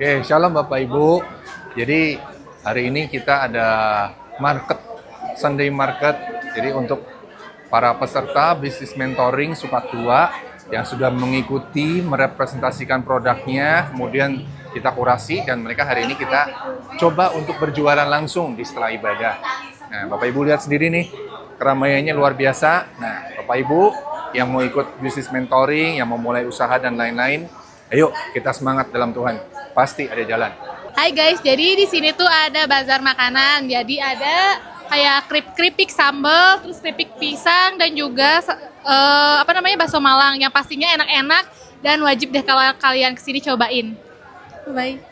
Oke, shalom Bapak Ibu. Jadi hari ini kita ada market, Sunday market. Jadi untuk para peserta bisnis mentoring Sukat 2 yang sudah mengikuti, merepresentasikan produknya, kemudian kita kurasi dan mereka hari ini kita coba untuk berjualan langsung di setelah ibadah. Nah, Bapak Ibu lihat sendiri nih, keramaiannya luar biasa. Nah, Bapak Ibu yang mau ikut bisnis mentoring, yang mau mulai usaha dan lain-lain, ayo kita semangat dalam Tuhan. Pasti ada jalan. Hai guys, jadi di sini tuh ada bazar makanan. Jadi ada kayak keripik sambal, terus keripik pisang dan juga bakso Malang yang pastinya enak-enak dan wajib deh kalau kalian kesini cobain. Bye.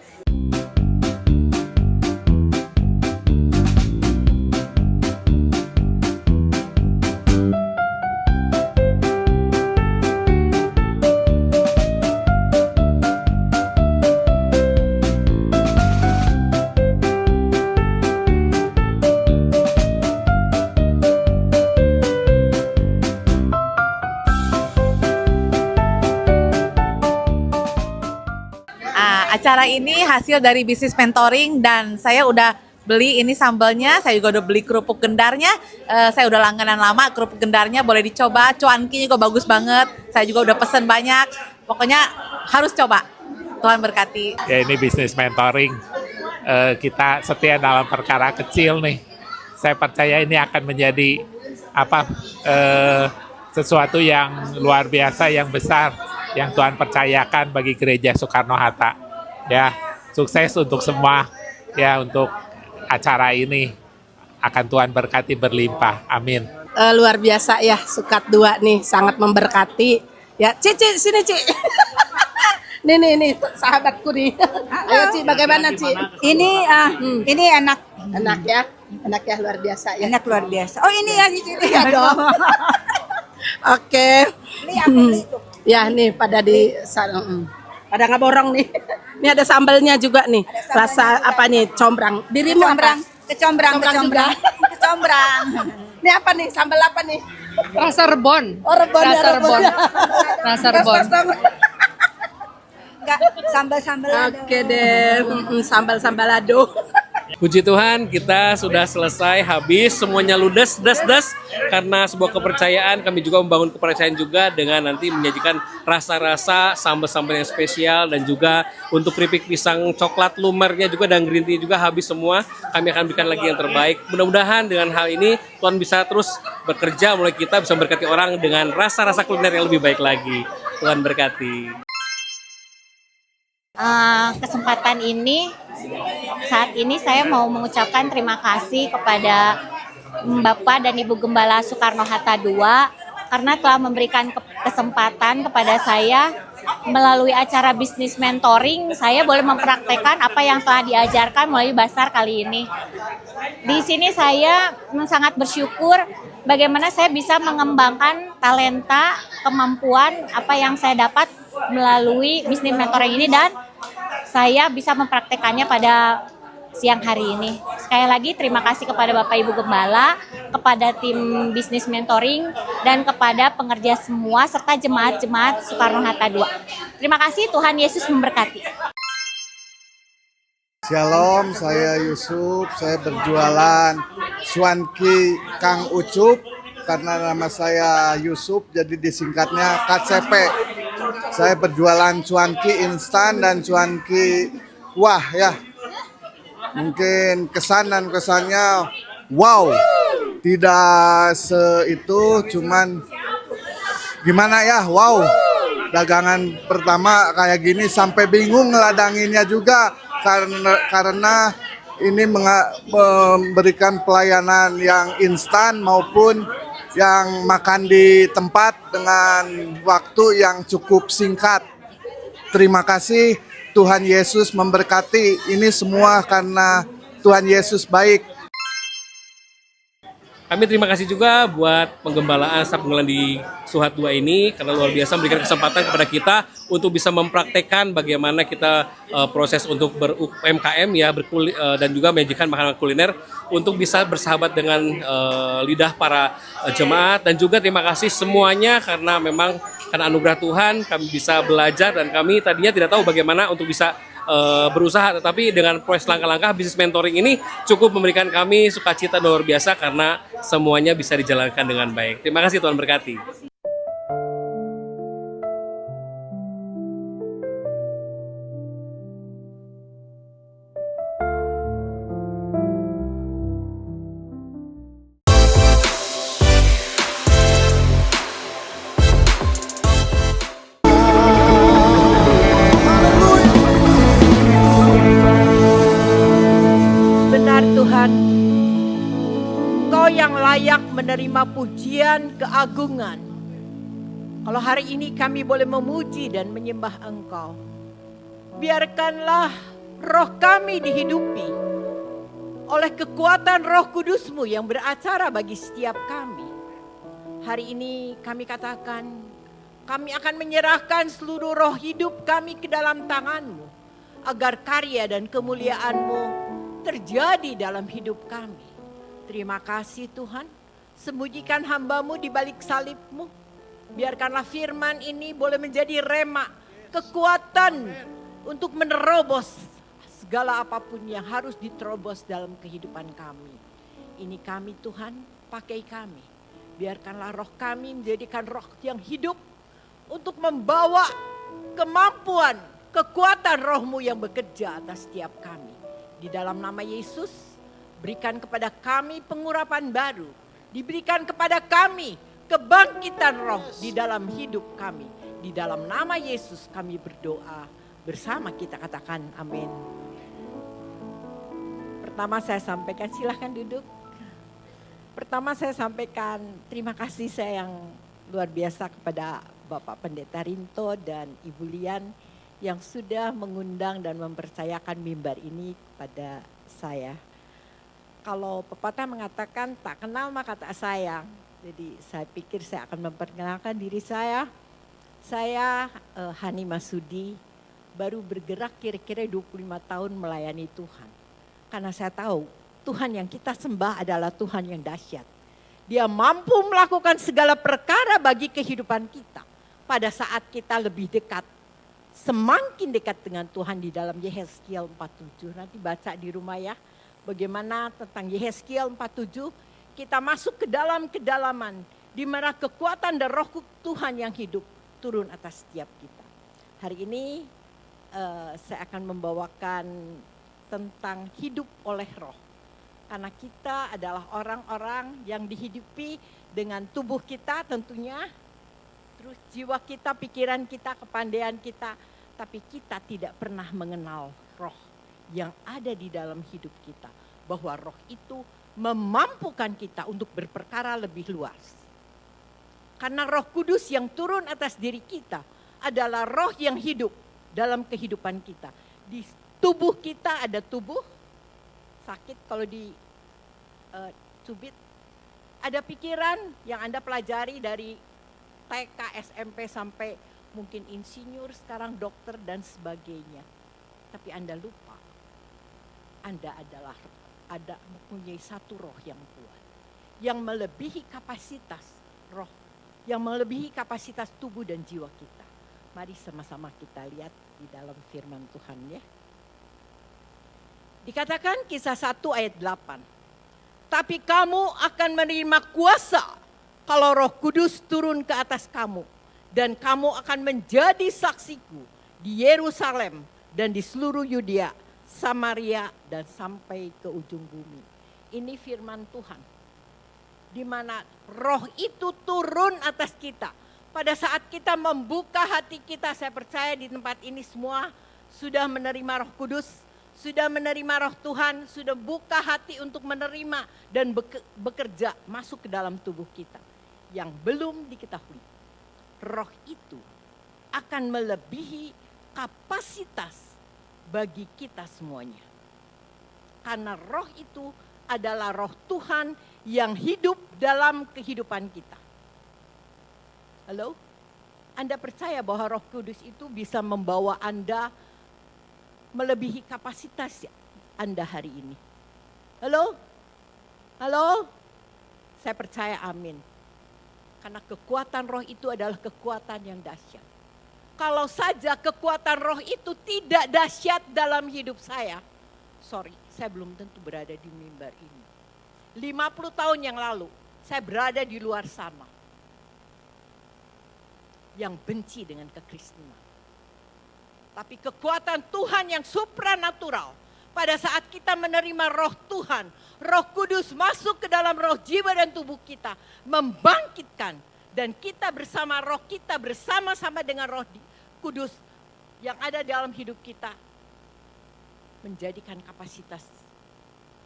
Acara ini hasil dari bisnis mentoring dan saya udah beli ini sambalnya, saya juga udah beli kerupuk gendarnya, saya udah langganan lama kerupuk gendarnya, boleh dicoba, cuankinya juga bagus banget, saya juga udah pesen banyak, pokoknya harus coba, Tuhan berkati. Ya ini bisnis mentoring, kita setia dalam perkara kecil nih, saya percaya ini akan menjadi sesuatu yang luar biasa, yang besar, yang Tuhan percayakan bagi gereja Soekarno-Hatta. Ya, sukses untuk semua ya untuk acara ini. Akan Tuhan berkati berlimpah. Amin. Luar biasa ya, Sukat 2 nih sangat memberkati. Ya, Cici sini Ci. nih sahabatku nih. Ayo Ci, bagaimana Ci? Ini ini enak ya, luar biasa ya. enak luar biasa. Oh ini ya di sini Iya dong. Oke. Ini aku beli tuh. Ya nih pada pada nggak borong nih. Ini ada sambalnya juga nih. Rasa apa nih? Combrang. Dirimu apa? Kecombrang. Juga. Kecombrang. Ini apa nih? Sambal apa nih? Rasa rebon. Oh, rebon. Rasa rebon. Enggak sambal-sambal. Oke deh. Sambal lado. Puji Tuhan, kita sudah selesai, habis, semuanya ludes, des. Karena sebuah kepercayaan, kami juga membangun kepercayaan juga dengan nanti menyajikan rasa-rasa sambal-sambal yang spesial dan juga untuk keripik pisang coklat lumernya juga dan green tea juga habis semua. Kami akan berikan lagi yang terbaik. Mudah-mudahan dengan hal ini Tuhan bisa terus bekerja, mulai kita bisa berkati orang dengan rasa-rasa kuliner yang lebih baik lagi. Tuhan berkati. Kesempatan ini saat ini saya mau mengucapkan terima kasih kepada Bapak dan Ibu Gembala Soekarno-Hatta II karena telah memberikan kesempatan kepada saya melalui acara bisnis mentoring, saya boleh mempraktekkan apa yang telah diajarkan melalui Basar kali ini. Di sini saya sangat bersyukur bagaimana saya bisa mengembangkan talenta, kemampuan apa yang saya dapat melalui bisnis mentoring ini dan saya bisa mempraktekannya pada siang hari ini. Sekali lagi terima kasih kepada Bapak Ibu Gembala, kepada tim bisnis mentoring, dan kepada pengerja semua serta jemaat-jemaat Soekarno-Hatta II. Terima kasih, Tuhan Yesus memberkati. Shalom, saya Yusuf, saya berjualan cuanki Kang Ucup. Karena nama saya Yusuf, jadi disingkatnya KCP. Saya berjualan cuanki instan dan cuanki wah ya. Mungkin kesan dan kesannya wow. Tidak itu, cuman gimana ya, wow. Dagangan pertama kayak gini sampai bingung ngeladanginnya juga karena ini memberikan pelayanan yang instan maupun yang makan di tempat dengan waktu yang cukup singkat. Terima kasih, Tuhan Yesus memberkati. Ini semua karena Tuhan Yesus baik. Kami terima kasih juga buat penggembalaan staf penggembalaan di Suhat 2 ini karena luar biasa memberikan kesempatan kepada kita untuk bisa mempraktekkan bagaimana kita proses untuk ber-UMKM ya dan juga menyajikan makanan kuliner untuk bisa bersahabat dengan lidah para jemaat, dan juga terima kasih semuanya karena memang karena anugerah Tuhan kami bisa belajar dan kami tadinya tidak tahu bagaimana untuk bisa berusaha, tetapi dengan proses langkah-langkah bisnis mentoring ini cukup memberikan kami sukacita luar biasa karena semuanya bisa dijalankan dengan baik. Terima kasih, Tuhan berkati. Benar Tuhan, Engkau yang layak menerima pujian keagungan. Kalau hari ini kami boleh memuji dan menyembah Engkau, biarkanlah roh kami dihidupi oleh kekuatan Roh Kudus-Mu yang beracara bagi setiap kami. Hari ini kami katakan, kami akan menyerahkan seluruh roh hidup kami ke dalam tangan-Mu, agar karya dan kemuliaan-Mu terjadi dalam hidup kami. Terima kasih Tuhan, sembunyikan hamba-Mu di balik salib-Mu. Biarkanlah firman ini boleh menjadi rema, kekuatan untuk menerobos segala apapun yang harus diterobos dalam kehidupan kami. Ini kami Tuhan, pakai kami. Biarkanlah roh kami menjadikan roh yang hidup untuk membawa kemampuan, kekuatan roh-Mu yang bekerja atas setiap kami. Di dalam nama Yesus, berikan kepada kami pengurapan baru. Diberikan kepada kami kebangkitan roh di dalam hidup kami. Di dalam nama Yesus kami berdoa. Bersama kita katakan amin. Pertama saya sampaikan, silahkan duduk. Pertama saya sampaikan terima kasih saya yang luar biasa kepada Bapak Pendeta Rinto dan Ibu Lian yang sudah mengundang dan mempercayakan mimbar ini pada saya. Kalau pepatah mengatakan tak kenal maka tak sayang. Jadi saya pikir saya akan memperkenalkan diri saya. Saya Hani Masudi, baru bergerak kira-kira 25 tahun melayani Tuhan. Karena saya tahu Tuhan yang kita sembah adalah Tuhan yang dahsyat. Dia mampu melakukan segala perkara bagi kehidupan kita pada saat kita lebih dekat. Semakin dekat dengan Tuhan di dalam Yehezkiel 47. Nanti baca di rumah ya. Bagaimana tentang Yehezkiel 47. Kita masuk ke dalam kedalaman. Di mana kekuatan dan roh Tuhan yang hidup turun atas setiap kita. Hari ini saya akan membawakan tentang hidup oleh roh. Karena kita adalah orang-orang yang dihidupi dengan tubuh kita tentunya. Terus jiwa kita, pikiran kita, kepandaian kita. Tapi kita tidak pernah mengenal roh yang ada di dalam hidup kita. Bahwa roh itu memampukan kita untuk berperkara lebih luas. Karena Roh Kudus yang turun atas diri kita adalah roh yang hidup dalam kehidupan kita. Di tubuh kita ada tubuh, sakit kalau dicubit. Ada pikiran yang Anda pelajari dari TK, SMP sampai mungkin insinyur, sekarang dokter dan sebagainya. Tapi Anda lupa, Anda mempunyai satu roh yang kuat. Yang melebihi kapasitas roh, yang melebihi kapasitas tubuh dan jiwa kita. Mari sama-sama kita lihat di dalam firman Tuhan ya. Dikatakan Kisah 1 ayat 8. Tapi kamu akan menerima kuasa kalau Roh Kudus turun ke atas kamu. Dan kamu akan menjadi saksiku di Yerusalem dan di seluruh Yudea, Samaria dan sampai ke ujung bumi. Ini firman Tuhan. Di mana roh itu turun atas kita. Pada saat kita membuka hati kita, saya percaya di tempat ini semua sudah menerima Roh Kudus, sudah menerima Roh Tuhan, sudah buka hati untuk menerima dan bekerja masuk ke dalam tubuh kita. Yang belum diketahui, roh itu akan melebihi kapasitas bagi kita semuanya. Karena roh itu adalah roh Tuhan yang hidup dalam kehidupan kita. Halo? Anda percaya bahwa Roh Kudus itu bisa membawa Anda melebihi kapasitas Anda hari ini? Halo? Halo? Saya percaya amin. Karena kekuatan roh itu adalah kekuatan yang dahsyat. kalau saja kekuatan roh itu tidak dahsyat dalam hidup saya, sorry, saya belum tentu berada di mimbar ini. 50 tahun yang lalu, saya berada di luar sana. Yang benci dengan kekristenan. Tapi kekuatan Tuhan yang supranatural, pada saat kita menerima roh Tuhan, Roh Kudus masuk ke dalam roh, jiwa dan tubuh kita, membangkitkan. Dan kita bersama roh kita, bersama-sama dengan roh Kudus yang ada dalam hidup kita, menjadikan kapasitas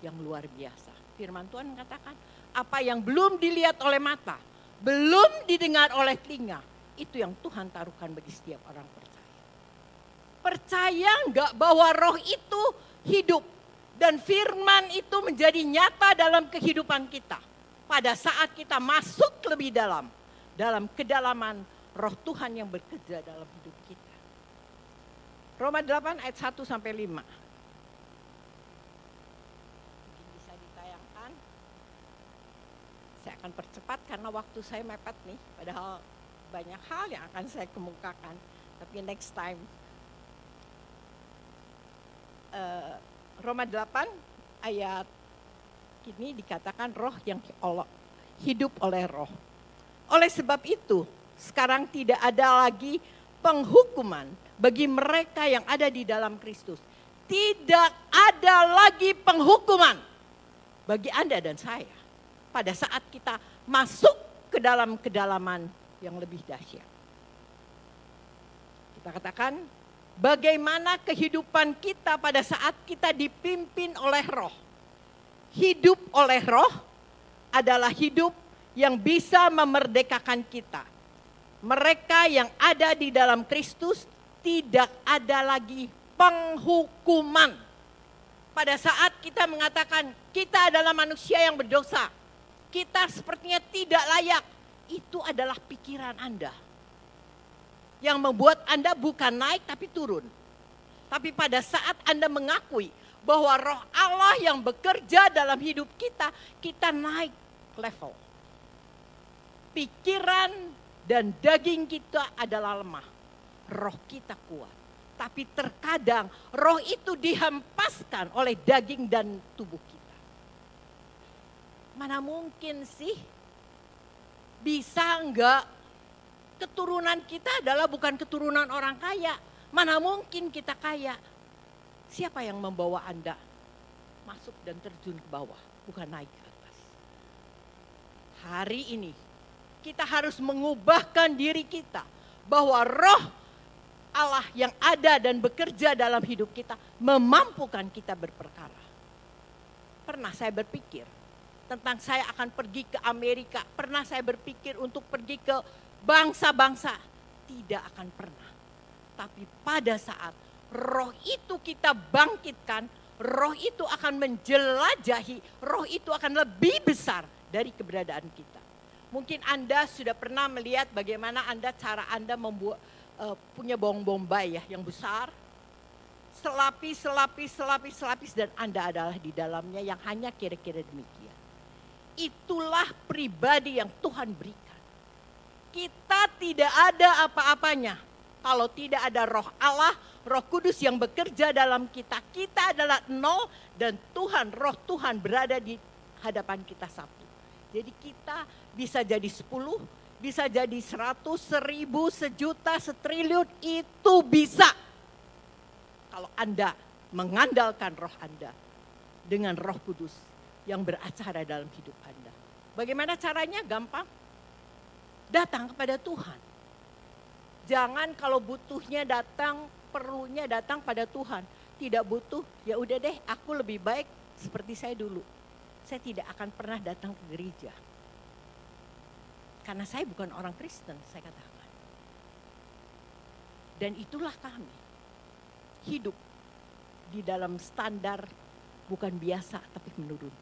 yang luar biasa. Firman Tuhan mengatakan, apa yang belum dilihat oleh mata, belum didengar oleh telinga, itu yang Tuhan taruhkan bagi setiap orang percaya. Percaya enggak bahwa roh itu hidup dan firman itu menjadi nyata dalam kehidupan kita pada saat kita masuk lebih dalam kedalaman roh Tuhan yang bekerja dalam hidup kita. Roma 8 ayat 1 sampai 5. Mungkin bisa ditayangkan. Saya akan percepat karena waktu saya mepet nih, padahal banyak hal yang akan saya kemukakan. Tapi next time. Roma 8 ayat ini dikatakan roh yang hidup oleh roh. Oleh sebab itu, sekarang tidak ada lagi penghukuman bagi mereka yang ada di dalam Kristus. Tidak ada lagi penghukuman bagi Anda dan saya pada saat kita masuk ke dalam kedalaman yang lebih dahsyat. Kita katakan, bagaimana kehidupan kita pada saat kita dipimpin oleh roh. Hidup oleh roh adalah hidup yang bisa memerdekakan kita. Mereka yang ada di dalam Kristus tidak ada lagi penghukuman. Pada saat kita mengatakan kita adalah manusia yang berdosa, kita sepertinya tidak layak, itu adalah pikiran Anda. Yang membuat Anda bukan naik tapi turun. Tapi pada saat Anda mengakui bahwa roh Allah yang bekerja dalam hidup kita, kita naik level. Pikiran dan daging kita adalah lemah. Roh kita kuat. Tapi terkadang roh itu dihempaskan oleh daging dan tubuh kita. Mana mungkin sih bisa enggak keturunan kita adalah bukan keturunan orang kaya. Mana mungkin kita kaya. Siapa yang membawa Anda masuk dan terjun ke bawah, bukan naik ke atas. Hari ini kita harus mengubahkan diri kita bahwa roh Allah yang ada dan bekerja dalam hidup kita memampukan kita berperkara. Pernah saya berpikir tentang saya akan pergi ke Amerika, pernah saya berpikir untuk pergi ke bangsa-bangsa, tidak akan pernah. Tapi pada saat roh itu kita bangkitkan, roh itu akan menjelajahi, roh itu akan lebih besar dari keberadaan kita. Mungkin Anda sudah pernah melihat bagaimana cara Anda membuat punya bawang bombay ya yang besar. Selapis dan Anda adalah di dalamnya yang hanya kira-kira demikian. Itulah pribadi yang Tuhan berikan. Kita tidak ada apa-apanya kalau tidak ada roh Allah, roh kudus yang bekerja dalam kita. Kita adalah nol dan Tuhan, roh Tuhan berada di hadapan kita satu. Jadi kita bisa jadi 10, bisa jadi 100, 1000, 1.000.000, 1.000.000.000 itu bisa. Kalau Anda mengandalkan roh Anda dengan roh kudus yang beracara dalam hidup Anda. Bagaimana caranya? Gampang. Datang kepada Tuhan. Jangan kalau butuhnya datang, perlunya datang pada Tuhan. Tidak butuh, ya udah deh aku lebih baik seperti saya dulu. Saya tidak akan pernah datang ke gereja. Karena saya bukan orang Kristen, saya katakan. Dan itulah kami. Hidup di dalam standar bukan biasa tapi menurun.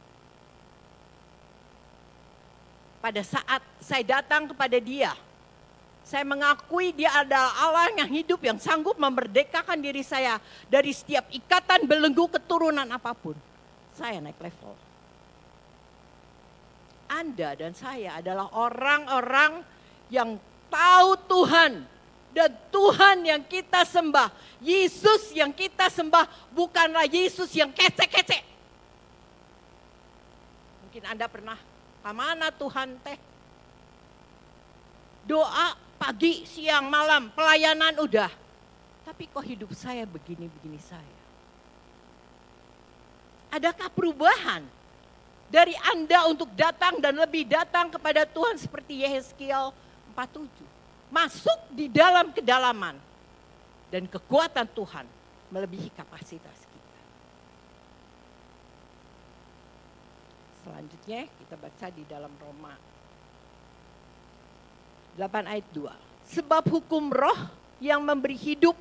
Pada saat saya datang kepada Dia, saya mengakui Dia adalah Allah yang hidup, yang sanggup memerdekakan diri saya dari setiap ikatan belenggu keturunan apapun. Saya naik level. Anda dan saya adalah orang-orang yang tahu Tuhan dan Tuhan yang kita sembah, Yesus yang kita sembah, bukanlah Yesus yang kece-kece. Mungkin Anda pernah, kemana Tuhan teh? Doa pagi, siang, malam, pelayanan udah. Tapi kok hidup saya begini-begini saya? Adakah perubahan dari Anda untuk datang dan lebih datang kepada Tuhan seperti Yehezkiel 47? Masuk di dalam kedalaman dan kekuatan Tuhan melebihi kapasitas kita. Selanjutnya kita baca di dalam Roma 8 ayat 2. Sebab hukum roh yang memberi hidup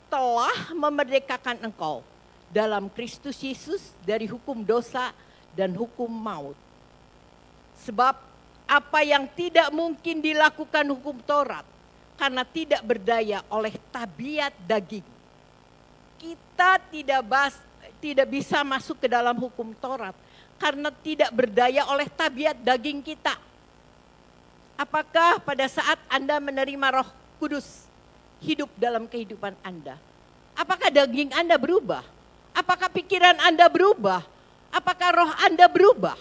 telah memerdekakan engkau dalam Kristus Yesus dari hukum dosa dan hukum maut. Sebab apa yang tidak mungkin dilakukan hukum Taurat karena tidak berdaya oleh tabiat daging. Kita tidak bisa masuk ke dalam hukum Taurat karena tidak berdaya oleh tabiat daging kita. Apakah pada saat Anda menerima Roh Kudus hidup dalam kehidupan Anda? Apakah daging Anda berubah? Apakah pikiran Anda berubah? Apakah roh Anda berubah?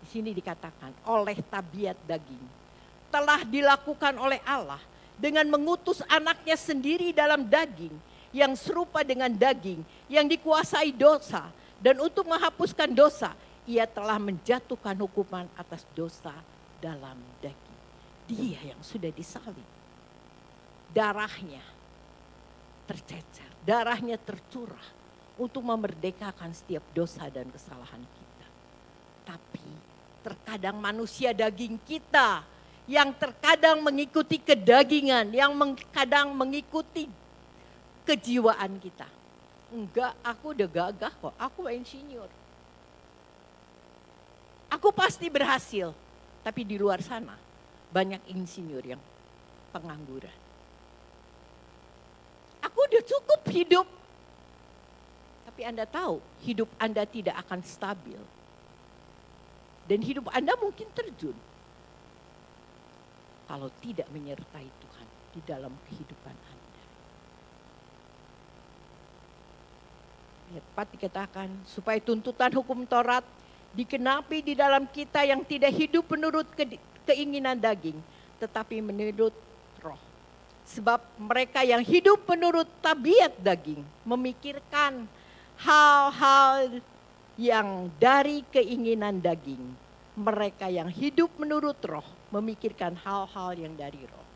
Di sini dikatakan oleh tabiat daging. Telah dilakukan oleh Allah dengan mengutus anaknya sendiri dalam daging yang serupa dengan daging yang dikuasai dosa. Dan untuk menghapuskan dosa, ia telah menjatuhkan hukuman atas dosa dalam daging. Dia yang sudah disalib. Darahnya tercecer, darahnya tercurah untuk memerdekakan setiap dosa dan kesalahan kita. Tapi terkadang manusia daging kita yang terkadang mengikuti kedagingan, yang kadang mengikuti kejiwaan kita. Enggak, aku udah gagah kok, aku insinyur. Aku pasti berhasil, tapi di luar sana banyak insinyur yang pengangguran. Aku udah cukup hidup. Tapi Anda tahu hidup Anda tidak akan stabil. Dan hidup Anda mungkin terjun. Kalau tidak menyertai Tuhan di dalam kehidupan Anda. Ayat 4 dikatakan supaya tuntutan hukum Taurat dikenapi di dalam kita yang tidak hidup menurut keinginan daging. Tetapi menurut roh. Sebab mereka yang hidup menurut tabiat daging memikirkan hal-hal yang dari keinginan daging. Mereka yang hidup menurut roh memikirkan hal-hal yang dari roh.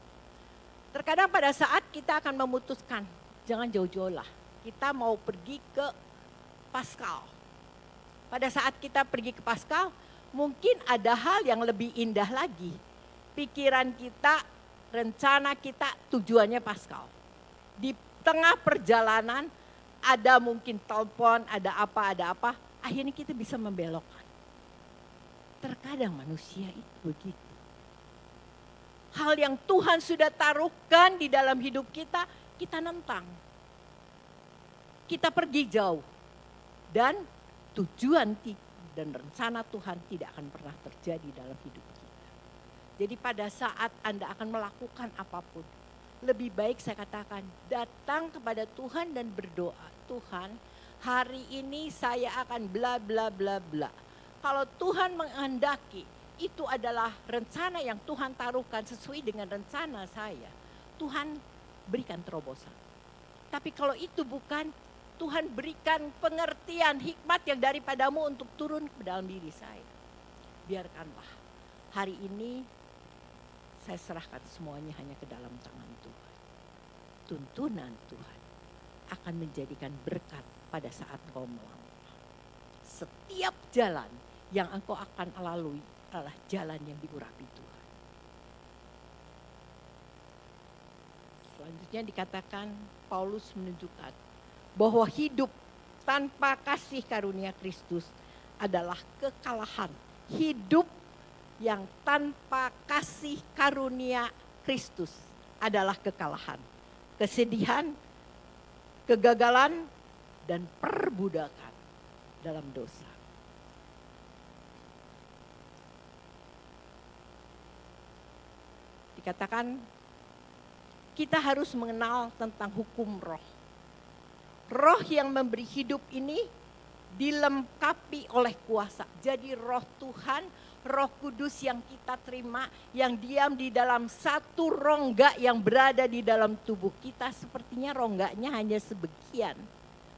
Terkadang pada saat kita akan memutuskan, jangan jauh-jauh lah. Kita mau pergi ke Paskal. Pada saat kita pergi ke Paskal, mungkin ada hal yang lebih indah lagi. Pikiran kita, rencana kita, tujuannya Paskal. Di tengah perjalanan, ada mungkin telepon, ada apa, akhirnya kita bisa membelokkan. Terkadang manusia itu begitu. Hal yang Tuhan sudah taruhkan di dalam hidup kita, kita nentang. Kita pergi jauh. Dan tujuan dan rencana Tuhan tidak akan pernah terjadi dalam hidup kita. Jadi pada saat Anda akan melakukan apapun, lebih baik saya katakan datang kepada Tuhan dan berdoa. Tuhan, hari ini saya akan bla bla bla bla. Kalau Tuhan menghendaki, itu adalah rencana yang Tuhan taruhkan sesuai dengan rencana saya. Tuhan berikan terobosan. Tapi kalau itu bukan, Tuhan berikan pengertian hikmat yang daripadamu untuk turun ke dalam diri saya. Biarkanlah hari ini saya serahkan semuanya hanya ke dalam tangan Tuhan. Tuntunan Tuhan akan menjadikan berkat pada saat kau melangkah. Setiap jalan yang engkau akan lalui adalah jalan yang diurapi Tuhan. Selanjutnya dikatakan Paulus menunjukkan bahwa hidup tanpa kasih karunia Kristus adalah kekalahan. Hidup yang tanpa kasih karunia Kristus adalah kekalahan. Kesedihan, kegagalan, dan perbudakan dalam dosa. Dikatakan kita harus mengenal tentang hukum roh. Roh yang memberi hidup ini dilengkapi oleh kuasa. Jadi roh Tuhan, Roh Kudus yang kita terima, yang diam di dalam satu rongga yang berada di dalam tubuh kita, sepertinya rongganya hanya sebagian.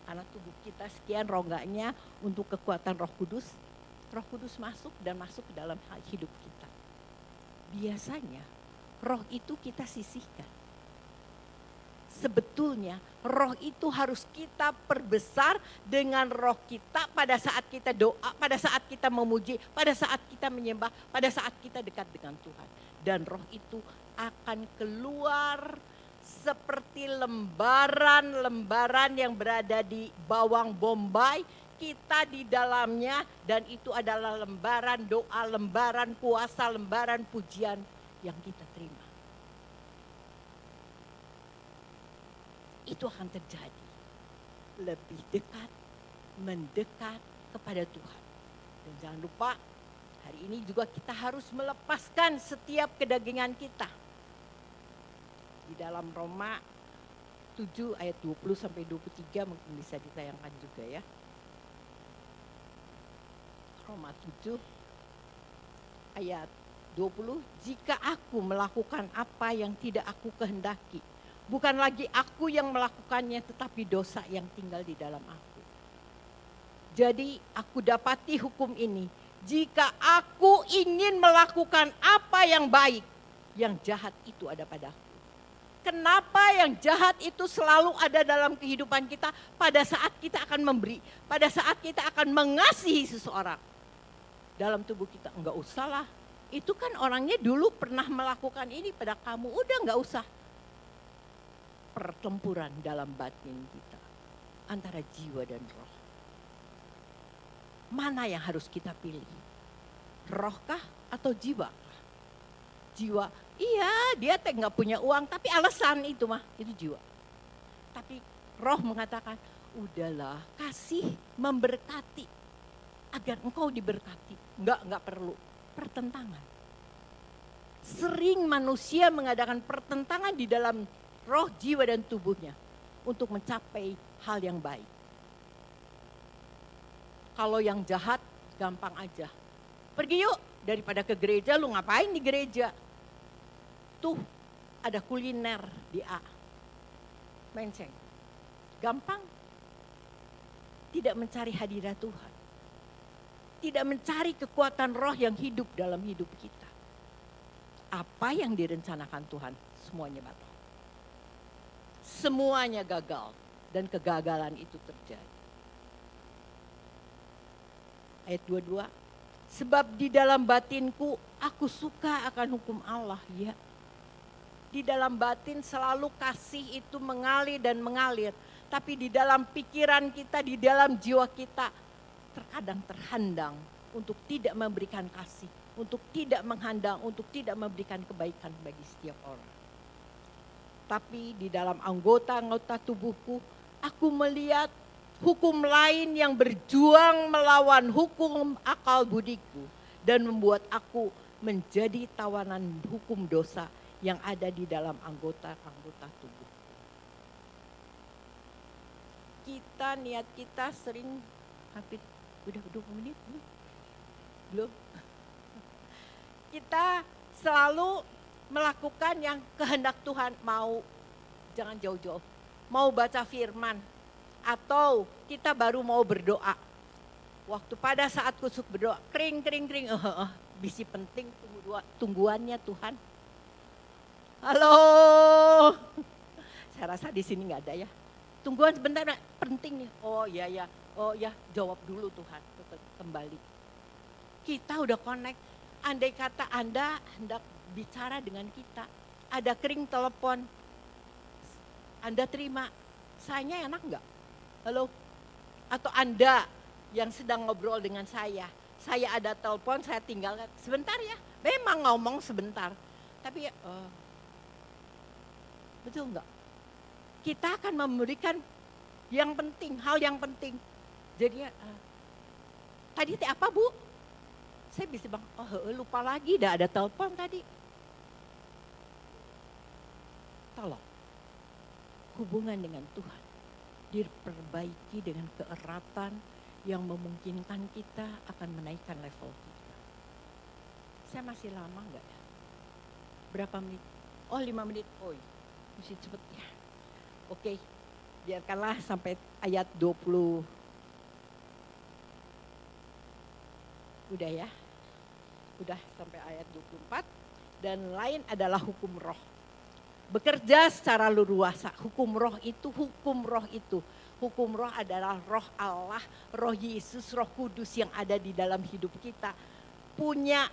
Karena tubuh kita sekian rongganya untuk kekuatan Roh Kudus. Roh Kudus masuk dan masuk ke dalam hidup kita. Biasanya roh itu kita sisihkan. Sebetulnya roh itu harus kita perbesar dengan roh kita pada saat kita doa, pada saat kita memuji, pada saat kita menyembah, pada saat kita dekat dengan Tuhan. Dan roh itu akan keluar seperti lembaran-lembaran yang berada di bawang bombay, kita di dalamnya, dan itu adalah lembaran doa, lembaran kuasa, lembaran pujian yang kita terima. Itu akan terjadi. Lebih dekat, mendekat kepada Tuhan. Dan jangan lupa, hari ini juga kita harus melepaskan setiap kedagingan kita. Di dalam Roma 7 ayat 20 sampai 23 mungkin bisa ditayangkan juga ya. Roma 7 ayat 20, jika aku melakukan apa yang tidak aku kehendaki, bukan lagi aku yang melakukannya, tetapi dosa yang tinggal di dalam aku. Jadi aku dapati hukum ini, jika aku ingin melakukan apa yang baik, yang jahat itu ada padaku. Kenapa yang jahat itu selalu ada dalam kehidupan kita pada saat kita akan memberi, pada saat kita akan mengasihi seseorang. Dalam tubuh kita, enggak usah lah. Itu kan orangnya dulu pernah melakukan ini pada kamu, udah enggak usah. Pertempuran dalam batin kita antara jiwa dan roh. Mana yang harus kita pilih? Rohkah atau jiwa? Jiwa, iya dia nggak punya uang, tapi alasan itu mah, itu jiwa. Tapi roh mengatakan, udahlah kasih memberkati agar engkau diberkati. Enggak perlu pertentangan. Sering manusia mengadakan pertentangan di dalam roh, jiwa dan tubuhnya untuk mencapai hal yang baik. Kalau yang jahat gampang aja. Pergi yuk, daripada ke gereja lu ngapain di gereja? Tuh ada kuliner di A. Menceng. Gampang. Tidak mencari hadirat Tuhan. Tidak mencari kekuatan roh yang hidup dalam hidup kita. Apa yang direncanakan Tuhan semuanya batal. Semuanya gagal dan kegagalan itu terjadi. Ayat 22, sebab di dalam batinku aku suka akan hukum Allah, ya. Di dalam batin selalu kasih itu mengalir dan mengalir. Tapi di dalam pikiran kita, di dalam jiwa kita terkadang terhadang untuk tidak memberikan kasih. Untuk tidak menghadang, untuk tidak memberikan kebaikan bagi setiap orang. Tapi di dalam anggota-anggota tubuhku, aku melihat hukum lain yang berjuang melawan hukum akal budiku. Dan membuat aku menjadi tawanan hukum dosa yang ada di dalam anggota-anggota tubuh. Niat kita sering, hampir udah 20 menit belum? Kita selalu melakukan yang kehendak Tuhan, mau jangan jauh-jauh, mau baca firman, atau kita baru mau berdoa. Waktu pada saat kusuk berdoa, kering, bisi penting tungguannya Tuhan. Halo, saya rasa di sini nggak ada ya. Tungguan sebentar, penting nih. Oh ya, jawab dulu Tuhan, kembali. Kita udah connect, andai kata Anda hendak bicara dengan kita, ada kering telepon, Anda terima, sayanya enak nggak? Halo? Atau Anda yang sedang ngobrol dengan saya ada telepon, saya tinggalkan, sebentar ya, memang ngomong sebentar, tapi betul nggak? Kita akan memberikan yang penting, hal yang penting. Jadi tadi apa Bu? Saya bisa bilang, lupa lagi, dah ada telepon tadi. Tolong. hubungan dengan Tuhan diperbaiki dengan keeratan yang memungkinkan kita akan menaikkan level kita. Saya masih lama enggak ya? Berapa menit? Oh 5 menit. Oh mesti cepet ya. Oke, biarkanlah sampai ayat 20. Udah ya? Udah sampai ayat 24. Dan lain adalah hukum roh. Bekerja secara luruasa. Hukum roh itu. Hukum roh adalah roh Allah, roh Yesus, roh kudus yang ada di dalam hidup kita. Punya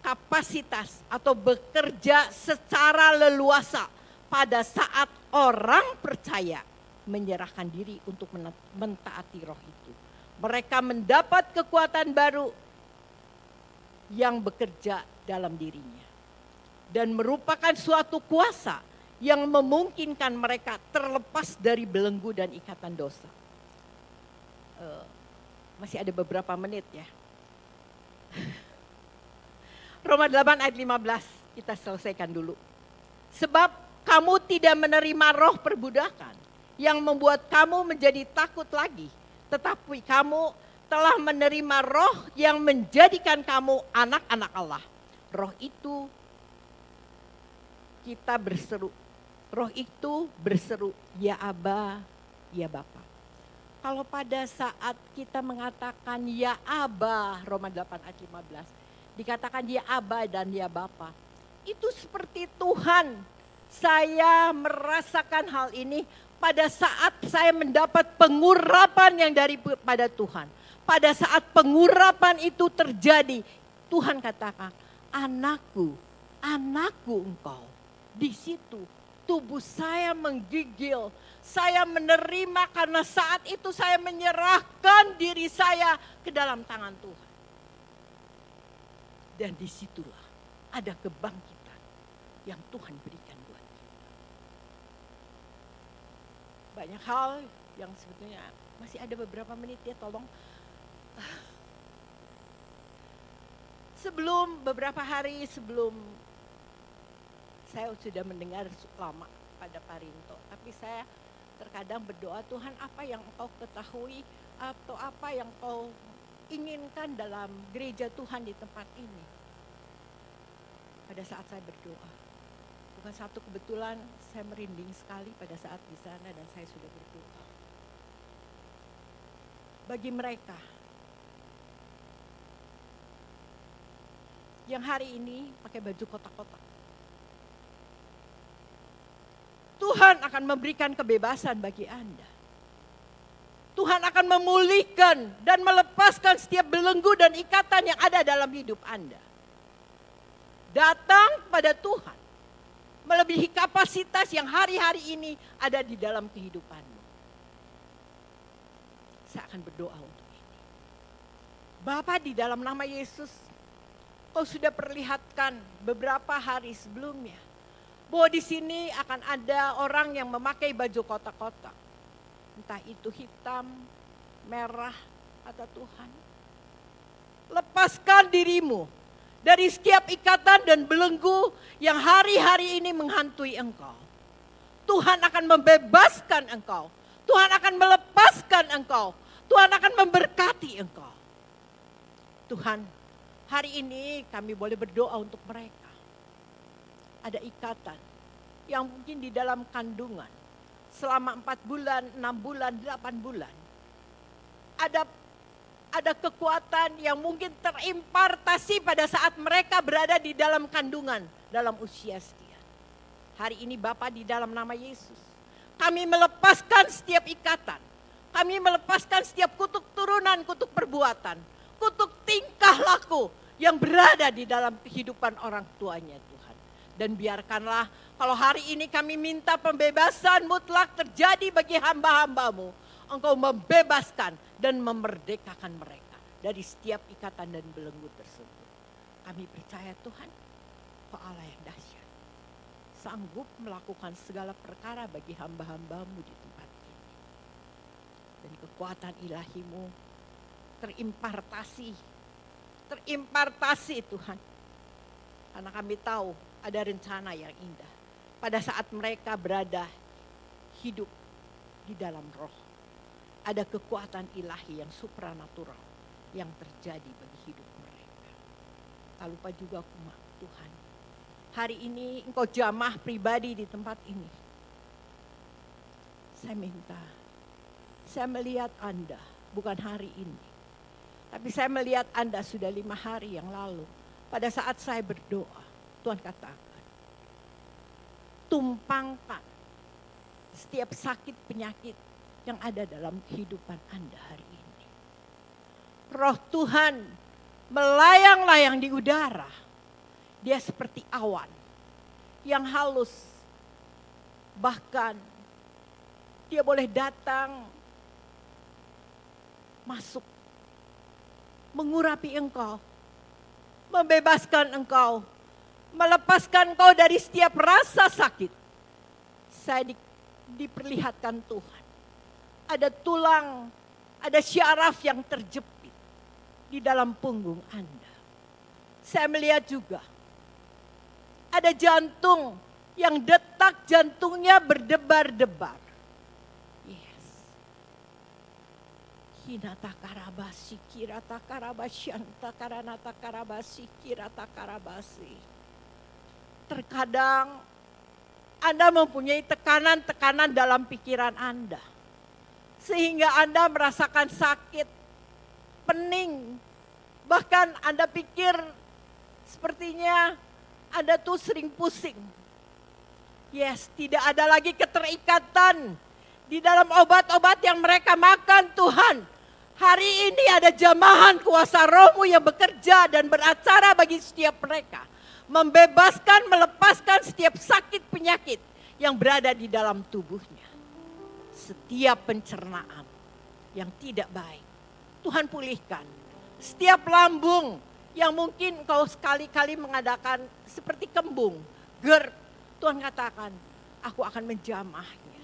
kapasitas atau bekerja secara leluasa pada saat orang percaya menyerahkan diri untuk mentaati roh itu. Mereka mendapat kekuatan baru yang bekerja dalam dirinya. Dan merupakan suatu kuasa yang memungkinkan mereka terlepas dari belenggu dan ikatan dosa. Masih ada beberapa menit ya. Roma 8 ayat 15 kita selesaikan dulu. Sebab kamu tidak menerima roh perbudakan yang membuat kamu menjadi takut lagi. Tetapi kamu telah menerima roh yang menjadikan kamu anak-anak Allah. Roh itu kita berseru. Roh itu berseru, ya Aba, ya Bapa. Kalau pada saat kita mengatakan ya Aba, Roma 8 ayat 15, dikatakan ya Aba dan ya Bapa, itu seperti Tuhan. Saya merasakan hal ini pada saat saya mendapat pengurapan yang daripada Tuhan. Pada saat pengurapan itu terjadi, Tuhan katakan, anakku, anakku engkau. Di situ tubuh saya menggigil, saya menerima karena saat itu saya menyerahkan diri saya ke dalam tangan Tuhan. Dan disitulah ada kebangkitan yang Tuhan berikan buat kita. Banyak hal yang sebetulnya masih ada beberapa menit ya, tolong. Beberapa hari sebelum saya sudah mendengar lama pada Pak Rinto, tapi saya terkadang berdoa, Tuhan apa yang engkau ketahui atau apa yang engkau inginkan dalam gereja Tuhan di tempat ini. Pada saat saya berdoa, bukan satu kebetulan saya merinding sekali pada saat di sana dan saya sudah berdoa. Bagi mereka yang hari ini pakai baju kotak-kotak, Tuhan akan memberikan kebebasan bagi Anda. Tuhan akan memulihkan dan melepaskan setiap belenggu dan ikatan yang ada dalam hidup Anda. Datang pada Tuhan, melebihi kapasitas yang hari-hari ini ada di dalam kehidupanmu. Saya akan berdoa untuk ini. Bapa, di dalam nama Yesus, Kau sudah perlihatkan beberapa hari sebelumnya bahwa di sini akan ada orang yang memakai baju kotak-kotak. Entah itu hitam, merah, kata Tuhan. Lepaskan dirimu dari setiap ikatan dan belenggu yang hari-hari ini menghantui engkau. Tuhan akan membebaskan engkau. Tuhan akan melepaskan engkau. Tuhan akan memberkati engkau. Tuhan, hari ini kami boleh berdoa untuk mereka. Ada ikatan yang mungkin di dalam kandungan selama 4 bulan, 6 bulan, 8 bulan. Ada kekuatan yang mungkin terimpartasi pada saat mereka berada di dalam kandungan, dalam usia sekian. Hari ini Bapa, di dalam nama Yesus, kami melepaskan setiap ikatan. Kami melepaskan setiap kutuk turunan, kutuk perbuatan, kutuk tingkah laku yang berada di dalam kehidupan orang tuanya Tuhan. Dan biarkanlah kalau hari ini kami minta pembebasan mutlak terjadi bagi hamba-hambamu. Engkau membebaskan dan memerdekakan mereka dari setiap ikatan dan belenggu tersebut. Kami percaya Tuhan, Kau Allah yang dahsyat, sanggup melakukan segala perkara bagi hamba-hambamu di tempat ini. Dan kekuatan ilahimu terimpartasi Tuhan. Karena kami tahu ada rencana yang indah. Pada saat mereka berada hidup di dalam roh. Ada kekuatan ilahi yang supranatural yang terjadi bagi hidup mereka. Tak lupa juga Tuhan, hari ini Engkau jamah pribadi di tempat ini. Saya minta, saya melihat Anda bukan hari ini, tapi saya melihat Anda sudah 5 hari yang lalu. Pada saat saya berdoa, Tuhan katakan, tumpangkan setiap sakit penyakit yang ada dalam kehidupan Anda hari ini. Roh Tuhan melayang-layang di udara. Dia seperti awan yang halus. Bahkan dia boleh datang, masuk, mengurapi engkau, membebaskan engkau, melepaskan engkau dari setiap rasa sakit. Saya diperlihatkan Tuhan. Ada tulang, ada syaraf yang terjepit di dalam punggung Anda. Saya melihat juga ada jantung yang detak jantungnya berdebar-debar. Yes. Hinata karabasi, kirata karabasyanta, karanata karabasi, kirata karabasi. Terkadang Anda mempunyai tekanan-tekanan dalam pikiran Anda. Sehingga Anda merasakan sakit, pening. Bahkan Anda pikir sepertinya Anda tuh sering pusing. Yes, tidak ada lagi keterikatan di dalam obat-obat yang mereka makan Tuhan. Hari ini ada jamahan kuasa Roh-Mu yang bekerja dan beracara bagi setiap mereka. Membebaskan, melepaskan setiap sakit penyakit yang berada di dalam tubuhnya. Setiap pencernaan yang tidak baik, Tuhan pulihkan. Setiap lambung yang mungkin kau sekali-kali mengadakan seperti kembung, GERD, Tuhan katakan, aku akan menjamahnya.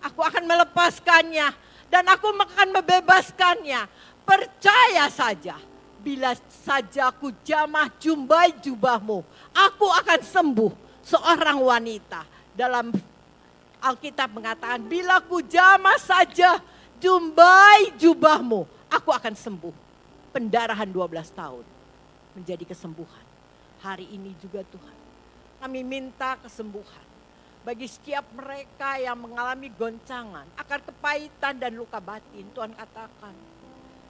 Aku akan melepaskannya dan aku akan membebaskannya. Percaya saja, bila saja aku jamah jumbai jubahmu, aku akan sembuh. Seorang wanita dalam Alkitab mengatakan, bila ku jamah saja jumbai jubahmu, aku akan sembuh. Pendarahan 12 tahun menjadi kesembuhan. Hari ini juga Tuhan, kami minta kesembuhan bagi setiap mereka yang mengalami goncangan, akar kepahitan dan luka batin. Tuhan katakan,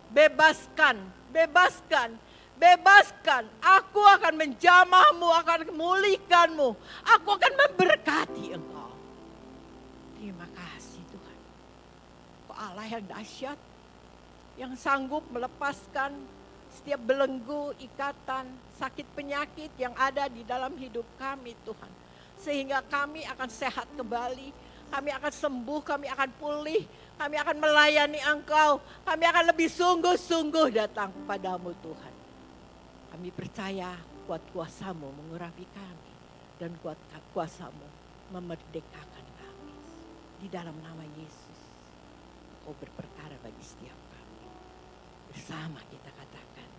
bebaskan, bebaskan, bebaskan. Aku akan menjamahmu, akan memulihkanmu. Aku akan memberkati engkau. Terima kasih Tuhan. Kau Allah yang dahsyat, yang sanggup melepaskan setiap belenggu, ikatan, sakit penyakit yang ada di dalam hidup kami Tuhan. Sehingga kami akan sehat kembali, kami akan sembuh, kami akan pulih, kami akan melayani Engkau, kami akan lebih sungguh-sungguh datang kepadamu Tuhan. Kami percaya kuat kuasa-Mu mengurapi kami dan kuat kuasa-Mu memerdekakan kami. Di dalam nama Yesus, Kau berperkara bagi setiap kami. Bersama kita katakan,